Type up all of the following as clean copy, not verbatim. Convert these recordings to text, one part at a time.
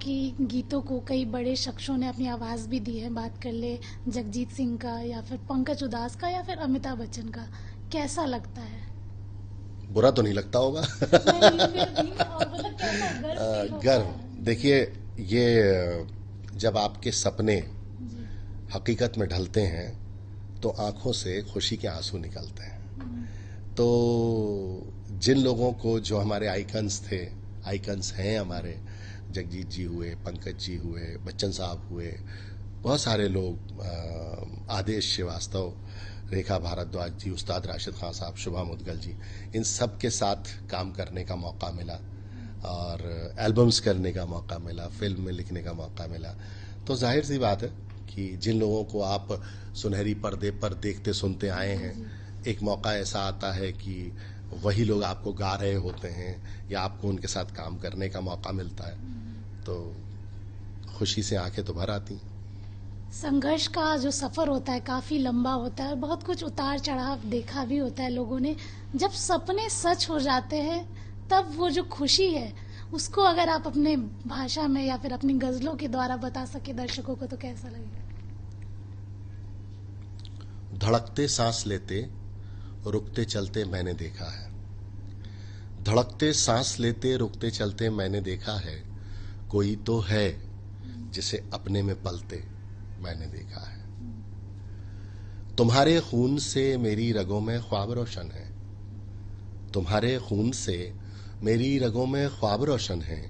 आपकी गीतों को कई बड़े शख्सों ने अपनी आवाज़ भी दी है, बात कर ले जगजीत सिंह का या फिर पंकज उधास का या फिर अमिताभ बच्चन का, कैसा लगता है? बुरा तो नहीं लगता होगा। नहीं फिर भी मतलब कैसा गर्व फील होता गर्व, है जी। देखिए, ये जब आपके सपने जी। हकीकत में ढलते हैं तो आंखों से खुशी के आंसू निकलते हैं। तो जिन लोगों को, जो हमारे आइकन्स थे, आइकन्स हैं हमारे, जगजीत जी हुए, पंकज जी हुए, बच्चन साहब हुए, बहुत सारे लोग, आदेश श्रीवास्तव, रेखा भारद्वाज जी, उस्ताद राशिद खान साहब, शुभा मुदगल जी, इन सब के साथ काम करने का मौका मिला और एल्बम्स करने का मौका मिला, फिल्म में लिखने का मौका मिला। तो जाहिर सी बात है कि जिन लोगों को आप सुनहरी पर्दे पर देखते सुनते आए हैं, एक मौका ऐसा आता है कि वही लोग आपको गा रहे होते हैं या आपको उनके साथ काम करने का मौका मिलता है, तो खुशी से आंखें तो भर आती हैं। संघर्ष का जो सफ़र होता है काफ़ी लंबा होता है और बहुत कुछ उतार चढ़ाव देखा भी होता है लोगों ने। जब सपने सच हो जाते हैं तब वो जो खुशी है, उसको अगर आप अपने भाषा में या फिर अपनी गज़लों के द्वारा बता सके दर्शकों को तो कैसा लगेगा? धड़कते सांस लेते रुकते चलते मैंने देखा है, धड़कते सांस लेते रुकते चलते मैंने देखा है, कोई तो है जिसे अपने में पलते मैंने देखा है। तुम्हारे खून से मेरी रगों में ख्वाब रोशन है, तुम्हारे खून से मेरी रगों में ख्वाब रोशन है,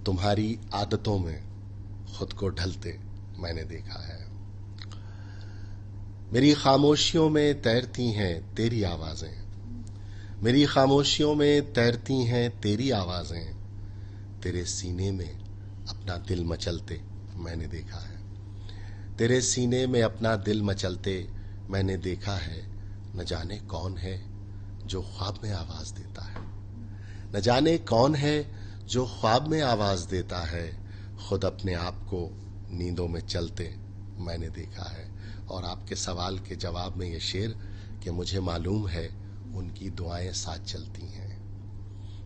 तुम्हारी आदतों में खुद को ढलते मैंने देखा है। मेरी खामोशियों में तैरती हैं तेरी आवाजें, मेरी खामोशियों में तैरती हैं तेरी आवाजें, तेरे सीने में अपना दिल मचलते मैंने देखा है, तेरे सीने में अपना दिल मचलते मैंने देखा है। न जाने कौन है जो ख्वाब में आवाज देता है, न जाने कौन है जो ख्वाब में आवाज देता है, खुद अपने आप को नींदों में चलते मैंने देखा है। और आपके सवाल के जवाब में ये शेर कि मुझे मालूम है उनकी दुआएं साथ चलती हैं,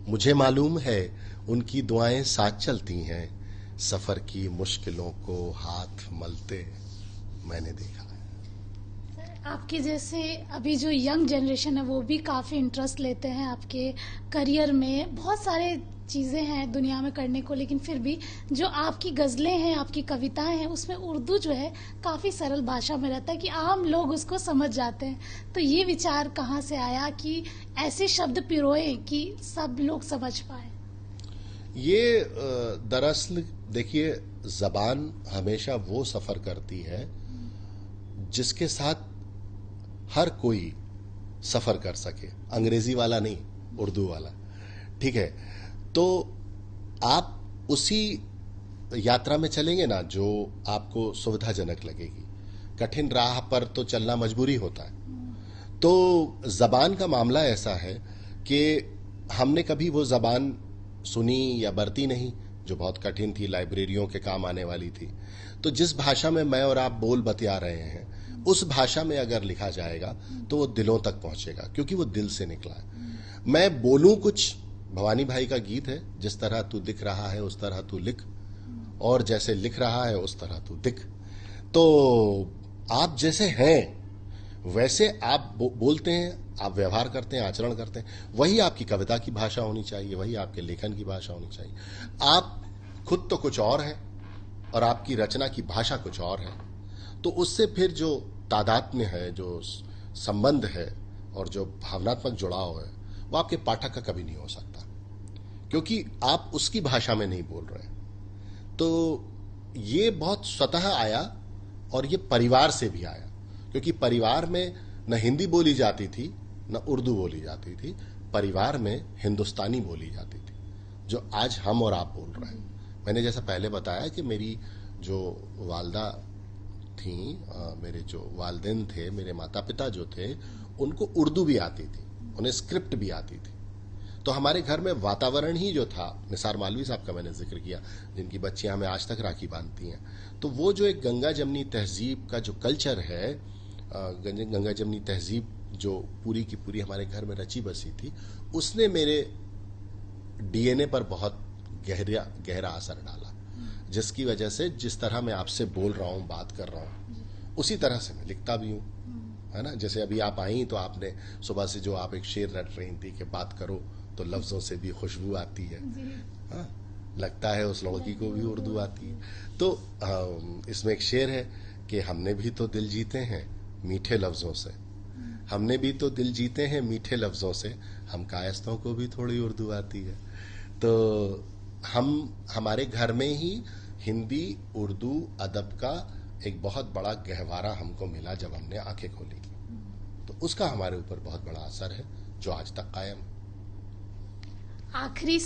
मुझे मालूम है उनकी दुआएं साथ चलती हैं, सफर की मुश्किलों को हाथ मलते मैंने देखा है। आपके जैसे अभी जो यंग जनरेशन है वो भी काफ़ी इंटरेस्ट लेते हैं आपके करियर में। बहुत सारे चीज़ें हैं दुनिया में करने को, लेकिन फिर भी जो आपकी गज़लें हैं, आपकी कविताएं हैं, उसमें उर्दू जो है काफ़ी सरल भाषा में रहता है कि आम लोग उसको समझ जाते हैं। तो ये विचार कहाँ से आया कि ऐसे शब्द पिरोए कि सब लोग समझ पाए? ये दरअसल देखिए, जबान हमेशा वो सफर करती है जिसके साथ हर कोई सफर कर सके, अंग्रेजी वाला नहीं, उर्दू वाला, ठीक है। तो आप उसी यात्रा में चलेंगे ना जो आपको सुविधाजनक लगेगी। कठिन राह पर तो चलना मजबूरी होता है। तो जबान का मामला ऐसा है कि हमने कभी वो जबान सुनी या बरती नहीं जो बहुत कठिन थी, लाइब्रेरियों के काम आने वाली थी। तो जिस भाषा में मैं और आप बोल बतिया रहे हैं, उस भाषा में अगर लिखा जाएगा तो वो दिलों तक पहुंचेगा, क्योंकि वो दिल से निकला है। मैं बोलूं कुछ, भवानी भाई का गीत है, जिस तरह तू दिख रहा है उस तरह तू लिख, और जैसे लिख रहा है उस तरह तू दिख। तो आप जैसे हैं वैसे आप बोलते हैं, आप व्यवहार करते हैं, आचरण करते हैं, वही आपकी कविता की भाषा होनी चाहिए, वही आपके लेखन की भाषा होनी चाहिए। आप खुद तो कुछ और हैं और आपकी रचना की भाषा कुछ और है। तो उससे फिर जो तादात्म्य है, जो संबंध है और जो भावनात्मक जुड़ाव है, वो आपके पाठक का कभी नहीं हो सकता, क्योंकि आप उसकी भाषा में नहीं बोल रहे। तो ये बहुत स्वतः आया और ये परिवार से भी आया, क्योंकि परिवार में न हिंदी बोली जाती थी न उर्दू बोली जाती थी, परिवार में हिंदुस्तानी बोली जाती थी, जो आज हम और आप बोल रहे हैं। मैंने जैसा पहले बताया कि मेरी जो वालदा थी, मेरे जो वालिदैन थे, मेरे माता पिता जो थे, उनको उर्दू भी आती थी, उन्हें स्क्रिप्ट भी आती थी। तो हमारे घर में वातावरण ही जो था, निसार मालवी साहब का मैंने जिक्र किया, जिनकी बच्चियां हमें आज तक राखी बांधती हैं, तो वो जो एक गंगा जमनी तहजीब का जो कल्चर है, गंगा जमनी तहजीब जो पूरी की पूरी हमारे घर में रची बसी थी, उसने मेरे डीएनए पर बहुत गहरा असर डाला। जिसकी वजह से जिस तरह मैं आपसे बोल रहा हूँ, बात कर रहा हूँ, उसी तरह से मैं लिखता भी हूँ, है ना। जैसे अभी आप आई तो आपने सुबह से जो आप एक शेर रट रही थी कि बात करो तो लफ्जों से भी खुशबू आती है, हाँ, लगता है उस लड़की को भी उर्दू आती है। तो इसमें एक शेर है कि हमने भी तो दिल जीते हैं मीठे लफ्जों से, हमने भी तो दिल जीते हैं मीठे लफ्जों से, हम कायस्तों को भी थोड़ी उर्दू आती है। तो हमारे घर में ही हिंदी उर्दू अदब का एक बहुत बड़ा गहवारा हमको मिला जब हमने आंखें खोली, तो उसका हमारे ऊपर बहुत बड़ा असर है जो आज तक कायम। आखिरी